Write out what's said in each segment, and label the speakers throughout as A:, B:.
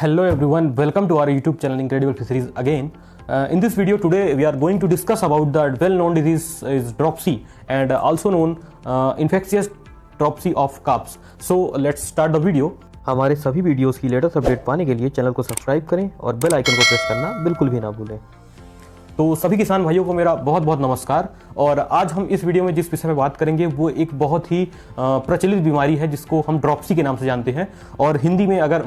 A: Hello everyone, welcome to our YouTube channel Incredible Fisheries again. In this video today we are going to discuss about the well-known disease is dropsy and also known infectious dropsy of carps. So let's start the video. हमारे सभी videos की latest update पाने के लिए channel को subscribe करें और bell icon को प्रेस करना बिल्कुल भी ना भूलें। तो सभी किसान भाइयों को मेरा बहुत बहुत नमस्कार। और आज हम इस वीडियो में जिस विषय में बात करेंगे वो एक बहुत ही प्रचलित बीमारी है जिसको हम ड्रॉप्सी के नाम से जानते हैं, और हिंदी में अगर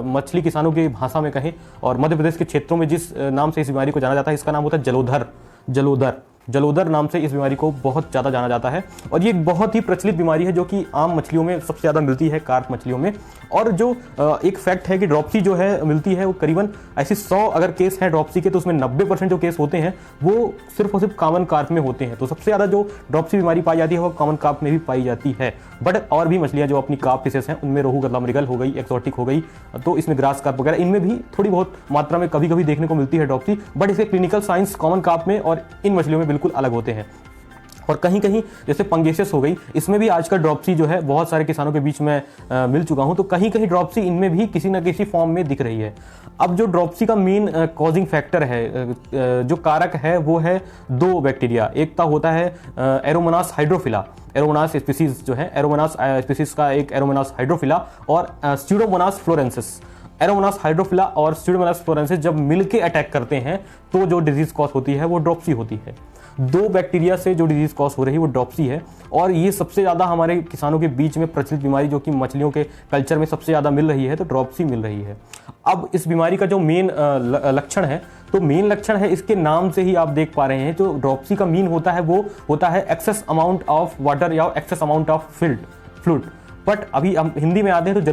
A: मछली किसानों की भाषा में कहें और मध्य प्रदेश के क्षेत्रों में जिस नाम से इस बीमारी को जाना जाता है इसका नाम होता है जलोदर नाम से इस बीमारी को बहुत ज़्यादा जाना जाता है। और ये एक बहुत ही प्रचलित बीमारी है जो कि आम मछलियों में सबसे ज़्यादा मिलती है, कार्प मछलियों में। और जो एक फैक्ट है कि ड्रॉप्सी जो है मिलती है वो करीबन ऐसे 100 अगर केस हैं ड्रॉप्सी के तो उसमें 90% जो केस होते हैं वो सिर्फ और सिर्फ कॉमन कार्प में होते हैं। तो सबसे ज़्यादा जो ड्रॉप्सी बीमारी पाई जाती है वो कॉमन कार्प में भी पाई जाती है। बट और भी मछलियाँ जो अपनी कार्प फिशेस हैं उनमें रोहू गतला मृगल हो गई, एक्सोटिक हो गई, तो इसमें ग्रास कार्प वगैरह इनमें भी थोड़ी बहुत मात्रा में कभी कभी देखने को मिलती है ड्रॉप्सी। बट इसके क्लिनिकल साइंस कॉमन कार्प में और इन मछलियों में बिल्कुल अलग होते हैं। और कहीं कहीं जैसे पंगेसियस हो गई, इसमें भी आजकल ड्रॉप्सी जो है बहुत सारे किसानों के बीच में मिल चुका हूं, तो कहीं कहीं ड्रॉप्सी इनमें भी किसी न किसी फॉर्म में दिख रही है। अब जो ड्रॉप्सी का मेन कॉजिंग फैक्टर है, जो कारक है वो है दो बैक्टीरिया। एक तो होता है एरोमोनास हाइड्रोफिला, एरोमोनास स्पीसीज जो है, एरोमोनास स्पीसीज का एक एरोमोनास हाइड्रोफिला और स्यूडोमोनास फ्लोरेंसिस। एरोमोनास हाइड्रोफिला और स्यूडोमोनास फ्लोरेंसिस जब मिलके अटैक करते हैं तो जो डिजीज कॉज होती है वो ड्रॉप्सी होती है। दो बैक्टीरिया से जो डिजीज कॉज हो रही है वो ड्रॉप्सी है। और ये सबसे ज़्यादा हमारे किसानों के बीच में प्रचलित बीमारी जो कि मछलियों के कल्चर में सबसे ज़्यादा मिल रही है, तो ड्रॉप्सी मिल रही है। अब इस बीमारी का जो मेन लक्षण है, तो मेन लक्षण है इसके नाम से ही आप देख पा रहे हैं, जो ड्रॉप्सी का मीन होता है वो होता है एक्सेस अमाउंट ऑफ वाटर या excess amount of fluid. But अभी हम हिंदी में आते हैं तो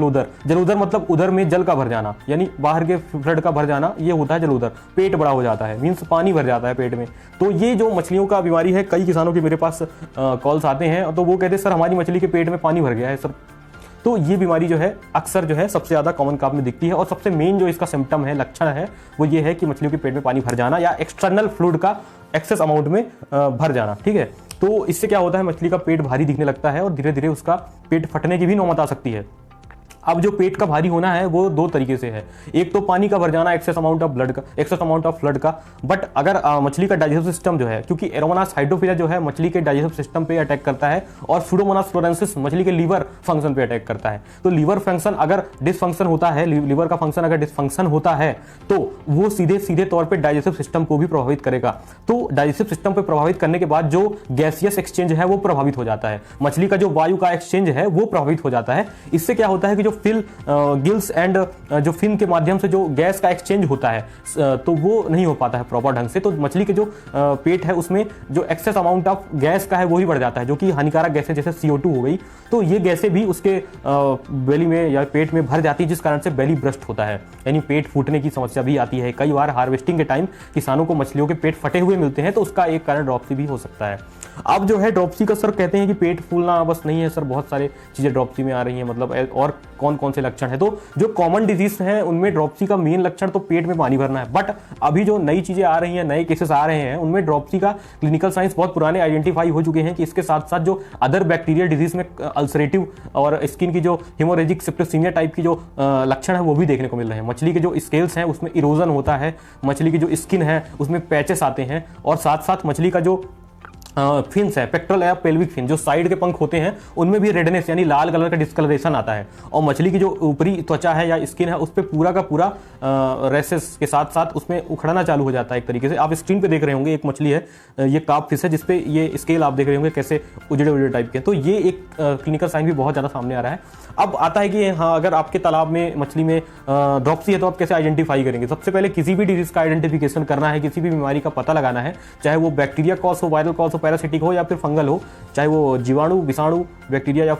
A: जलोदर मतलब उधर में जल का भर जाना, यानी बाहर के फ्लड का भर जाना, ये होता है जलोदर। पेट बड़ा हो जाता है, मीन्स पानी भर जाता है पेट में। तो ये जो मछलियों का बीमारी है, कई किसानों के मेरे पास कॉल्स आते हैं तो वो कहते हैं सर हमारी मछली के पेट में पानी भर गया है सर। तो ये बीमारी जो है अक्सर जो है सबसे ज़्यादा कॉमन कार्प में दिखती है। और सबसे मेन जो इसका सिम्टम है, लक्षण है, वो ये है कि मछलियों के पेट में पानी भर जाना या एक्सटर्नल फ्लूइड का एक्सेस अमाउंट में भर जाना। ठीक है, तो इससे क्या होता है, मछली का पेट भारी दिखने लगता है और धीरे धीरे उसका पेट फटने की भी नौबत आ सकती है। अब जो पेट का भारी होना है वो दो तरीके से है। एक तो पानी का भर जाना, एक्सेस अमाउंट ऑफ फ्लड का। बट अगर मछली का डाइजेस्टिव सिस्टम जो है, क्योंकि एरोमोनास हाइड्रोफिला जो है मछली के डाइजेस्टिव सिस्टम पे अटैक करता है और स्यूडोमोनास फ्लोरेंसिस मछली के लीवर फंक्शन पे अटैक करता है। तो लीवर फंक्शन अगर डिसफंक्शन होता है, लीवर का फंक्शन अगर डिसफंक्शन होता है तो वो सीधे तौर पर डाइजेस्टिव सिस्टम को भी प्रभावित करेगा। तो डाइजेस्टिव सिस्टम पे प्रभावित करने के बाद जो गैसियस एक्सचेंज है वो प्रभावित हो जाता है, मछली का जो वायु का एक्सचेंज है वो प्रभावित हो जाता है। इससे क्या होता है कि जो गिल्स एंड जो फिन के माध्यम से जो गैस का एक्सचेंज होता है तो वो नहीं हो पाता है प्रॉपर ढंग से। तो मछली के जो पेट है उसमें जो एक्सेस अमाउंट ऑफ गैस का है वो ही बढ़ जाता है, जो कि हानिकारक गैसें जैसे CO2 हो गई। तो ये गैसें भी उसके बेली में या पेट में भर जाती है, जिस कारण से बेली ब्रस्ट होता है, यानी पेट फूटने की समस्या भी आती है। कई बार हार्वेस्टिंग के टाइम किसानों को मछलियों के पेट फटे हुए मिलते हैं, तो उसका एक कारण ड्रॉप्सी भी हो सकता है। अब जो है ड्रॉप्सी का सर कहते हैं कि पेट फूलना बस नहीं है सर, बहुत सारे चीज़ें ड्रॉप्सी में आ रही हैं, मतलब और कौन कौन से लक्षण है। तो जो कॉमन डिजीज हैं उनमें ड्रॉप्सी का मेन लक्षण तो पेट में पानी भरना है। बट अभी जो नई चीजें आ रही हैं, नए केसेस आ रहे हैं, उनमें ड्रॉप्सी का क्लिनिकल साइंस बहुत पुराने आइडेंटिफाई हो चुके हैं कि इसके साथ साथ जो अदर बैक्टीरियल डिजीज में अल्सरेटिव और स्किन की जो हिमोरेजिक सेप्टिसीमिया टाइप की जो लक्षण है वो भी देखने को मिल रहे हैं। मछली के जो स्केल्स हैं उसमें इरोजन होता है, मछली की जो स्किन है उसमें पैचेस आते हैं, और साथ साथ मछली का जो फिन्स है, पेक्टोरल या पेल्विक फिन, जो साइड के पंख होते हैं उनमें भी रेडनेस यानी लाल कलर का डिस्कलरेशन आता है। और मछली की जो ऊपरी त्वचा है या स्किन है उस पर पूरा का पूरा रेसेस के साथ साथ उसमें उखड़ना चालू हो जाता है। एक तरीके से आप स्क्रीन पे देख रहे होंगे, एक मछली है, ये कार्प फिश है जिसपे ये स्केल आप देख रहे होंगे कैसे उजड़े टाइप के। तो ये एक क्लिनिकल साइन भी बहुत ज़्यादा सामने आ रहा है। अब आता है कि हाँ, अगर आपके तालाब में मछली में ड्रॉप्सी है तो आप कैसे आइडेंटिफाई करेंगे। सबसे पहले किसी भी डिजीज का आइडेंटिफिकेशन करना है, किसी भी बीमारी का पता लगाना है, चाहे वो बैक्टीरिया कॉज हो, वायरल कॉज हो, पैरासिटिक हो या फिर फंगल हो, चाहे वो जीवाणु, विषाणु, बैक्टीरिया या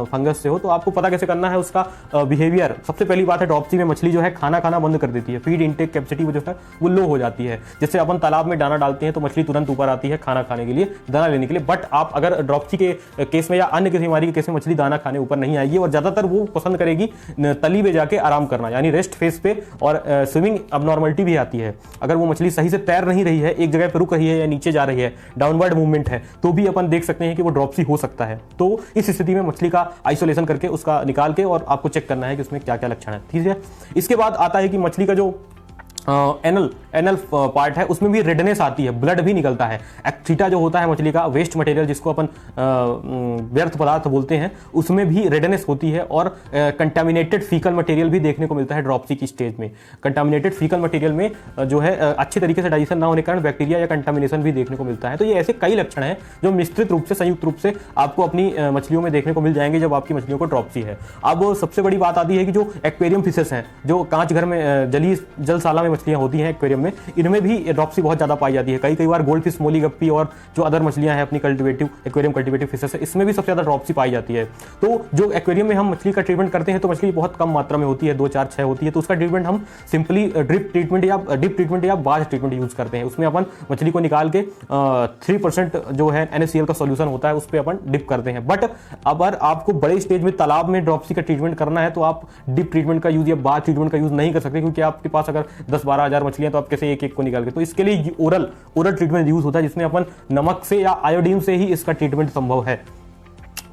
A: फंगस से हो, तो आपको पता कैसे करना है उसका बिहेवियर। सबसे पहली बात है, ड्रॉप्सी में मछली जो है खाना बंद कर देती है, फीड इनटेक कैपेसिटी जो है वो लो हो जाती है। जैसे अपन तालाब में दाना डालते हैं तो मछली तुरंत ऊपर आती है खाना खाने के लिए, दाना लेने के लिए। बट आप अगर ड्रॉप्सी के केस में या अन्य किसी बीमारी के केस में मछली दाना खाने ऊपर नहीं आएगी, और ज्यादातर वो पसंद करेगी तली में जाके आराम करना, यानी रेस्ट फेस पे। और स्विमिंग अबनॉर्मलिटी भी आती है, अगर वो मछली सही से तैर नहीं रही है, एक जगह पर रुक रही है या नीचे जा रही है, डाउनवर्ड मूवमेंट मूवमेंट है तो भी अपन देख सकते हैं कि वो ड्रॉपसी हो सकता है। तो इस स्थिति में मछली का आइसोलेशन करके उसका निकाल के और आपको चेक करना है कि उसमें क्या क्या लक्षण है, ठीक है। इसके बाद आता है कि मछली का जो एनल पार्ट है उसमें भी रेडनेस आती है, ब्लड भी निकलता है। एक्सीटा जो होता है मछली का वेस्ट मटेरियल जिसको अपन व्यर्थ पदार्थ बोलते हैं, उसमें भी रेडनेस होती है और कंटामिनेटेड फीकल मटेरियल भी देखने को मिलता है ड्रॉपसी की स्टेज में। कंटामिनेटेड फीकल मटेरियल में जो है अच्छे तरीके से डाइजेशन ना होने के कारण बैक्टीरिया या कंटामिनेशन भी देखने को मिलता है। तो ये ऐसे कई लक्षण हैं जो मिश्रित रूप से, संयुक्त रूप से आपको अपनी मछलियों में देखने को मिल जाएंगे जब आपकी मछलियों को ड्रॉपसी है। अब सबसे बड़ी बात आती है कि जो एक्वेरियम फिशेस हैं, जो कांच घर में जलशाला में मछलियां होती हैं एक्वेरियम में, इनमें भी ड्रॉपसी बहुत ज्यादा पाई जाती है। कई बार गोल्ड फिश, मोली गप्पी और जो अदर मछलियां हैं अपनी कल्टिवेटिव एक्वेरियम कल्टिवेटिव फिशेस है, इसमें भी सबसे ज्यादा ड्रॉपसी पाई जाती है। तो जो एक्वेरियम में हम मछली का ट्रीटमेंट करते हैं तो मछली बहुत कम मात्रा में होती है, 2, 4, 6 होती है, तो उसका ट्रीटमेंट हम सिंपली ड्रिप ट्रीटमेंट या बाज ट्रीटमेंट यूज करते हैं। उसमें अपन मछली को निकाल के 3% जो है NaCl का सोल्यूशन होता है उस पर अपन डिप करते हैं। बट अगर आपको बड़े स्टेज में तालाब में ड्रॉपसी का ट्रीटमेंट करना है तो आप डिप ट्रीटमेंट का यूज या बाज ट्रीटमेंट का यूज नहीं कर सकते, क्योंकि आपके पास अगर 10-12 हजार मछलियां तो आप कैसे एक एक को निकाल के, तो इसके लिए ओरल ट्रीटमेंट यूज होता है जिसमें अपन नमक से या आयोडीन से ही इसका ट्रीटमेंट संभव है।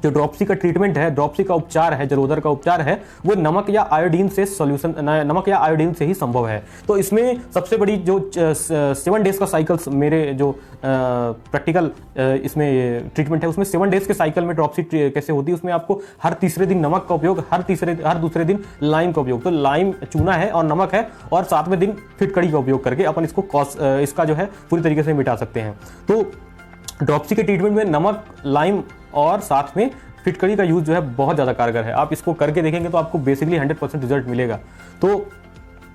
A: जो ड्रॉपसी का ट्रीटमेंट है, ड्रॉपसी का उपचार है, जलोदर का उपचार है, वो नमक या आयोडीन से ही संभव है। तो इसमें सबसे बड़ी जो 7 डेज का साइकिल्स, मेरे जो प्रैक्टिकल इसमें ट्रीटमेंट है उसमें 7 डेज के साइकिल में ड्रॉपसी कैसे होती है, उसमें आपको हर तीसरे दिन नमक का उपयोग, हर दूसरे दिन लाइम का उपयोग, तो लाइम चूना है और नमक है, और 7वें दिन फिटकड़ी का उपयोग करके अपन इसका जो है पूरी तरीके से मिटा सकते हैं। तो ड्रॉपसी के ट्रीटमेंट में नमक, लाइम और साथ में फिटकड़ी का यूज जो है बहुत ज़्यादा कारगर है। आप इसको करके देखेंगे तो आपको बेसिकली 100% रिजल्ट मिलेगा। तो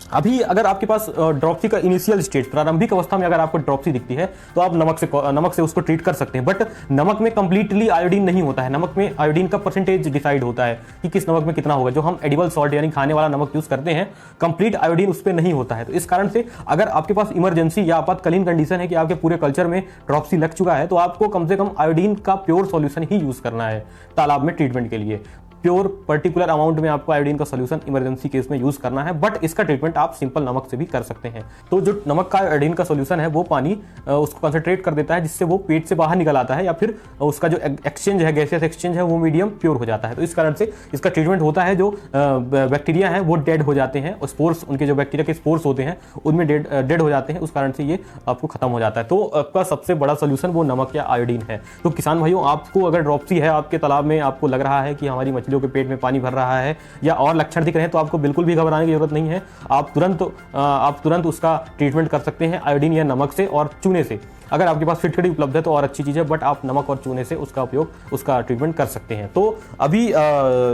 A: अभी अगर आपके पास ड्रॉपसी का इनिशियल स्टेज, प्रारंभिक अवस्था में अगर आपको ड्रॉपसी दिखती है तो आप नमक से उसको ट्रीट कर सकते हैं। बट नमक में कंप्लीटली आयोडीन नहीं होता है, नमक में आयोडीन का परसेंटेज डिसाइड होता है कि किस नमक में कितना होगा। जो हम एडिबल सॉल्ट यानी खाने वाला नमक यूज करते हैं, कंप्लीट आयोडीन उस पर नहीं होता है। तो इस कारण से अगर आपके पास इमरजेंसी या आपातकालीन कंडीशन है कि आपके पूरे कल्चर में ड्रॉपसी लग चुका है, तो आपको कम से कम आयोडीन का प्योर सॉल्यूशन ही यूज करना है तालाब में ट्रीटमेंट के लिए। प्योर पर्टिकुलर अमाउंट में आपको आयोडीन का सॉल्यूशन इमरजेंसी केस में यूज करना है। बट इसका ट्रीटमेंट आप सिंपल नमक से भी कर सकते हैं। तो जो नमक का आयोडीन का सॉल्यूशन है वो पानी उसको कंसंट्रेट कर देता है, जिससे वो पेट से बाहर निकल आता है, या फिर उसका जो एक्सचेंज है, गैसियस एक्सचेंज है, वो मीडियम प्योर हो जाता है। तो इस कारण से इसका ट्रीटमेंट होता है। जो बैक्टीरिया है वो डेड हो जाते हैं, स्पोर्स, उनके जो बैक्टीरिया के स्पोर्स होते हैं उनमें डेड हो जाते हैं, उस कारण से ये आपको खत्म हो जाता है। तो आपका सबसे बड़ा सोल्यूशन वो नमक या आयोडीन है। तो किसान भाइयों, आपको अगर ड्रॉपसी है आपके तालाब में, आपको लग रहा है कि हमारी मछलियों के पेट में पानी भर रहा है या और लक्षण दिख रहे हैं, तो आपको बिल्कुल भी घबराने की जरूरत नहीं है। आप तुरंत उसका ट्रीटमेंट कर सकते हैं आयोडीन या नमक से और चूने से। अगर आपके पास फिटकड़ी उपलब्ध है तो और अच्छी चीज़ है, बट आप नमक और चूने से उसका उपयोग, उसका ट्रीटमेंट कर सकते हैं। तो अभी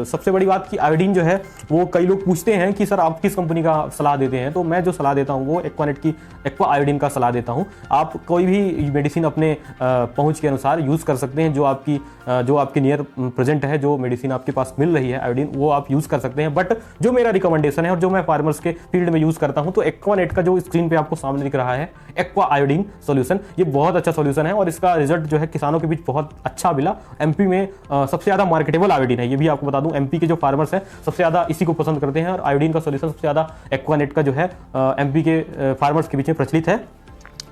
A: सबसे बड़ी बात कि आयोडीन जो है वो कई लोग पूछते हैं कि सर आप किस कंपनी का सलाह देते हैं, तो मैं जो सलाह देता हूँ वो एक्वानेट की एक्वा आयोडीन का सलाह देता हूँ। आप कोई भी मेडिसिन अपने पहुँच के अनुसार यूज़ कर सकते हैं। जो आपकी नियर प्रेजेंट है, जो मेडिसिन आपके पास मिल रही है आयोडीन, वो आप यूज़ कर सकते हैं। बट जो मेरा रिकमेंडेशन है और जो मैं फार्मर्स के फील्ड में यूज़ करता हूँ, तो एक्वानेट का जो स्क्रीन पे आपको सामने दिख रहा है एक्वा आयोडीन सोल्यूशन, ये बहुत अच्छा सॉल्यूशन है और इसका रिजल्ट जो है किसानों के बीच बहुत अच्छा मिला। एमपी में सबसे ज्यादा मार्केटेबल आयोडीन है, ये भी आपको बता दूं। एमपी के जो फार्मर्स हैं सबसे ज्यादा इसी को पसंद करते हैं और आयोडीन का सॉल्यूशन सबसे ज्यादा एक्वानेट का जो है एमपी के फार्मर्स के बीच में प्रचलित है।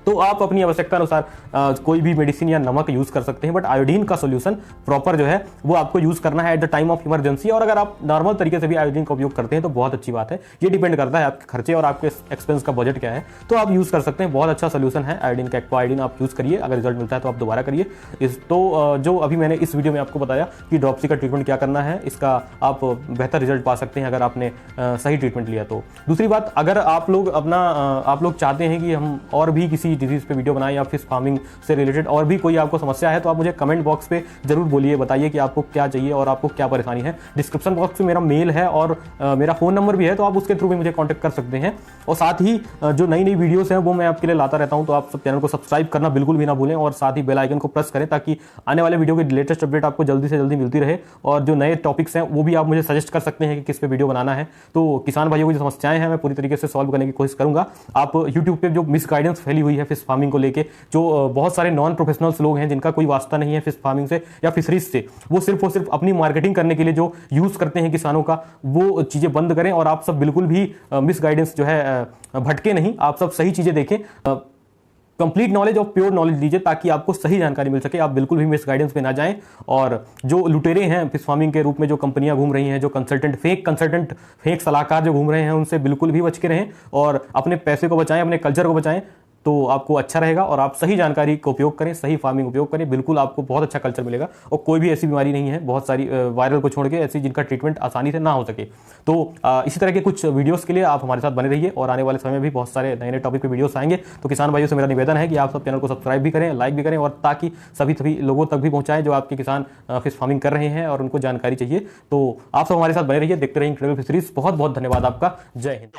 A: तो आप अपनी आवश्यकता अनुसार कोई भी मेडिसिन या नमक यूज कर सकते हैं, बट आयोडीन का सॉल्यूशन प्रॉपर जो है वो आपको यूज करना है at the time of emergency. और अगर आप नॉर्मल तरीके से भी आयोडीन का उपयोग करते हैं तो बहुत अच्छी बात है। ये डिपेंड करता है आपके खर्चे और आपके एक्सपेंस का बजट क्या है, तो आप यूज कर सकते हैं। बहुत अच्छा सोल्यूशन है आयोडीन का, एक्वा आयोडीन आप यूज करिए। अगर रिजल्ट मिलता है तो आप दोबारा करिए। तो जो अभी मैंने इस वीडियो में आपको बताया कि ड्रॉपसी का ट्रीटमेंट क्या करना है, इसका आप बेहतर रिजल्ट पा सकते हैं अगर आपने सही ट्रीटमेंट लिया तो। दूसरी बात, अगर आप लोग चाहते हैं कि हम और भी किसी डिजीज पे वीडियो बनाएं या फिश फार्मिंग से रिलेटेड और भी कोई आपको समस्या है, तो आप मुझे कमेंट बॉक्स पे जरूर बोलिए, बताइए कि आपको क्या चाहिए और आपको क्या परेशानी है। डिस्क्रिप्शन बॉक्स में मेरा मेल है और मेरा फोन नंबर भी है, तो आप उसके थ्रू भी मुझे कांटेक्ट कर सकते हैं। और साथ ही जो नई नई वीडियोस हैं वो मैं आपके लिए लाता रहता हूं, तो आप सब चैनल को सब्सक्राइब करना बिल्कुल भी ना भूलें और साथ ही बेल आइकन को प्रेस करें ताकि आने वाले वीडियो की लेटेस्ट अपडेट आपको जल्दी से जल्दी मिलती रहे। और जो नए टॉपिक्स हैं वो भी आप मुझे सजेस्ट कर सकते हैं कि किस पे वीडियो बनाना है। तो किसान भाइयों की जो समस्याएं हैं मैं पूरी तरीके से सॉल्व करने की कोशिश करूंगा। आप यूट्यूब पे जो मिस गाइडेंस फैली हुई है फिश फार्मिंग को लेके, जो बहुत सारे नॉन प्रोफेशनल्स लोग हैं जिनका कोई वास्ता नहीं है फिश फार्मिंग से या फिशरीज से, वो सिर्फ और सिर्फ अपनी मार्केटिंग करने के लिए जो यूज करते हैं किसानों का, वो चीजें बंद करें। और आप सब बिल्कुल भी मिस गाइडेंस जो है भटके नहीं, आप सब सही चीजें देखें। कंप्लीट नॉलेज और प्योर नॉलेज लीजिए ताकि आपको सही जानकारी मिल सके, आप बिल्कुल भी मिस गाइडेंस पे ना जाएं। और जो लुटेरे हैं फिश फार्मिंग के रूप में जो कंपनियां घूम रही हैं, जो कंसल्टेंट फेक सलाहकार जो घूम रहे हैं, उनसे बिल्कुल भी बच के रहें और अपने पैसे को बचाएं, अपने कल्चर को बचाएं, तो आपको अच्छा रहेगा। और आप सही जानकारी का उपयोग करें, सही फार्मिंग उपयोग करें, बिल्कुल आपको बहुत अच्छा कल्चर मिलेगा। और कोई भी ऐसी बीमारी नहीं है, बहुत सारी वायरल को छोड़ के ऐसी जिनका ट्रीटमेंट आसानी से ना हो सके। तो इसी तरह के कुछ वीडियोस के लिए आप हमारे साथ बने रहिए और आने वाले समय में भी बहुत सारे नए नए टॉपिक पे वीडियोस आएंगे। तो किसान भाइयों से मेरा निवेदन है कि आप सब चैनल को सब्सक्राइब भी करें, लाइक भी करें, और ताकि सभी लोगों तक भी पहुंचाएं जो आपके किसान फिश फार्मिंग कर रहे हैं और उनको जानकारी चाहिए। तो आप सब हमारे साथ बने रहिए, देखते रहिए इनक्रेडिबल फिशरीज। बहुत बहुत धन्यवाद आपका। जय हिंद।